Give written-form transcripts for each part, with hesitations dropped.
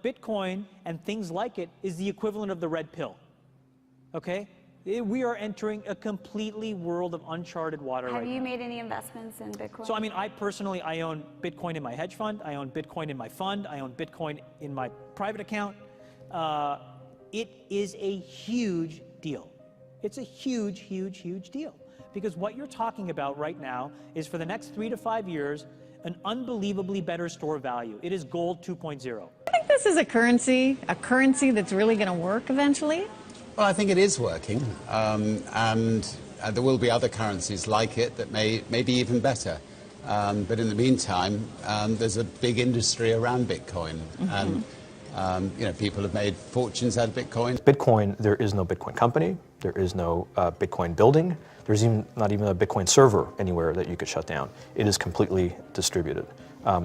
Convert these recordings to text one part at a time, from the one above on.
Bitcoin and things like it is the equivalent of the red pill, okay? We are entering a completely world of uncharted water right now. Have you made any investments in Bitcoin? So, I mean, I personally, I own Bitcoin in my hedge fund, I own Bitcoin in my fund, I own Bitcoin in my private account. It is a huge deal. It's a huge, huge, huge deal. Because what you're talking about right now is for the next 3 to 5 years, an unbelievably better store of value. It is gold 2.0. I think this is a currency that's really going to work eventually. Well, I think it is working, and there will be other currencies like it that may be even better. But in the meantime, there's a big industry around Bitcoin, and you know, people have made fortunes out of Bitcoin. Bitcoin, there is no Bitcoin company, there is no Bitcoin building, there's not even a Bitcoin server anywhere that you could shut down. It is completely distributed.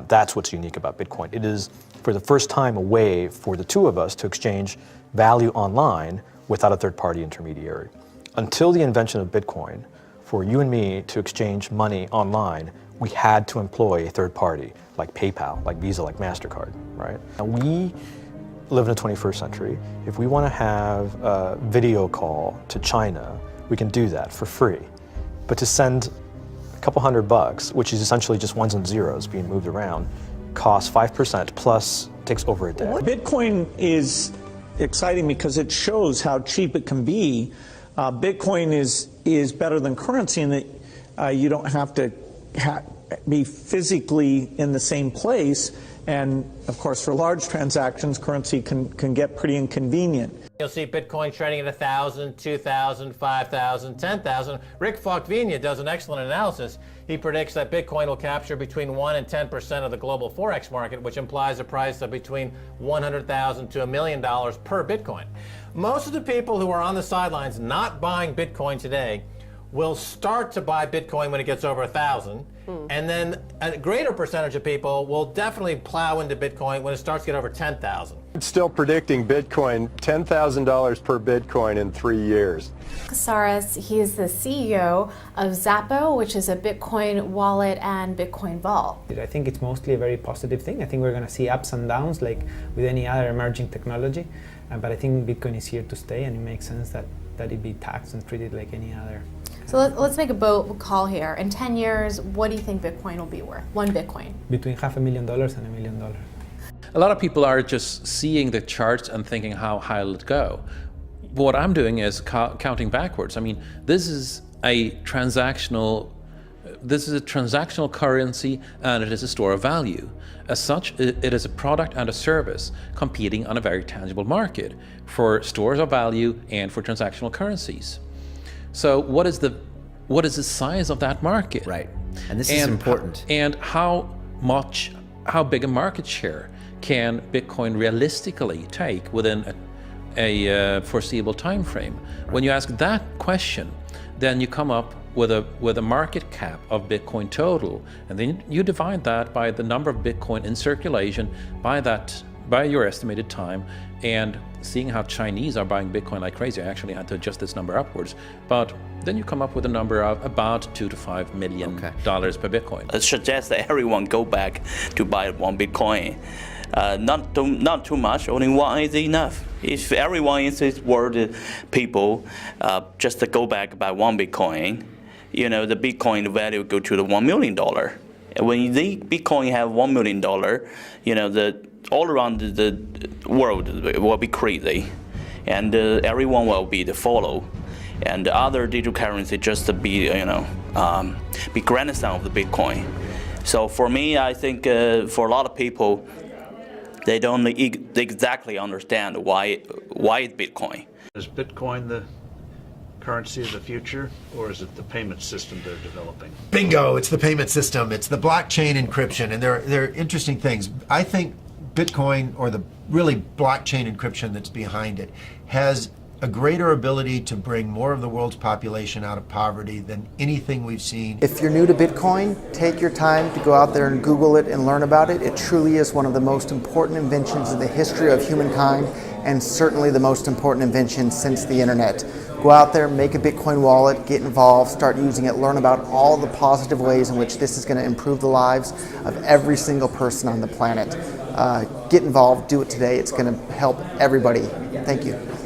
That's what's unique about Bitcoin. It is, for the first time, a way for the two of us to exchange value online without a third-party intermediary. Until the invention of Bitcoin, for you and me to exchange money online, we had to employ a third party, like PayPal, like Visa, like MasterCard, right? And we live in the 21st century. If we want to have a video call to China, we can do that for free. But to send a couple $100, which is essentially just ones and zeros being moved around, costs 5% plus takes over a day. Bitcoin is exciting because it shows how cheap it can be. Bitcoin is better than currency in that you don't have to be physically in the same place. And of course, for large transactions, currency can get pretty inconvenient. You'll see Bitcoin trading at 1,000, 2,000, 5,000, 10,000. Rick Falkvinia does an excellent analysis. He predicts that Bitcoin will capture between 1 and 10% of the global Forex market, which implies a price of between $100,000 to $1 million per Bitcoin. Most of the people who are on the sidelines not buying Bitcoin today will start to buy Bitcoin when it gets over 1,000, and then a greater percentage of people will definitely plow into Bitcoin when it starts to get over 10,000. It's still predicting Bitcoin, $10,000 per Bitcoin in 3 years. Casares, he is the CEO of Zappo, which is a Bitcoin wallet and Bitcoin vault. I think it's mostly a very positive thing. I think we're going to see ups and downs like with any other emerging technology, but I think Bitcoin is here to stay, and it makes sense that it be taxed and treated like any other. So let's make a bold call here. In 10 years, what do you think Bitcoin will be worth? One Bitcoin? Between $500,000 and $1 million. A lot of people are just seeing the charts and thinking, how high will it go? What I'm doing is counting backwards. I mean, this is a transactional currency, and it is a store of value. As such, it is a product and a service competing on a very tangible market for stores of value and for transactional currencies. So what is the size of that market? Right, and this is important. And how big a market share can Bitcoin realistically take within a foreseeable time frame? Right. When you ask that question, then you come up with a market cap of Bitcoin total, and then you divide that by the number of Bitcoin in circulation by your estimated time, and seeing how Chinese are buying Bitcoin like crazy. I actually had to adjust this number upwards, but then you come up with a number of about $2 to $5 million per Bitcoin. It suggests that everyone go back to buy one Bitcoin. Not too much, only one is enough. If everyone in this world, people, just to go back buy one Bitcoin, you know, the Bitcoin value go to the $1 million. When the Bitcoin have $1 million, you know, all around the world will be crazy, and everyone will be the follow, and the other digital currency just to be, you know, be grandson of the Bitcoin. So for me, I think for a lot of people, they don't exactly understand why is Bitcoin. Is Bitcoin the currency of the future, or is it the payment system they're developing? Bingo! It's the payment system. It's the blockchain encryption, and they're interesting things. I think Bitcoin, or the really blockchain encryption that's behind it, has a greater ability to bring more of the world's population out of poverty than anything we've seen. If you're new to Bitcoin, take your time to go out there and Google it and learn about it. It truly is one of the most important inventions in the history of humankind, and certainly the most important invention since the internet. Go out there, make a Bitcoin wallet, get involved, start using it, learn about all the positive ways in which this is going to improve the lives of every single person on the planet. get involved, do it today. It's going to help everybody. Thank you.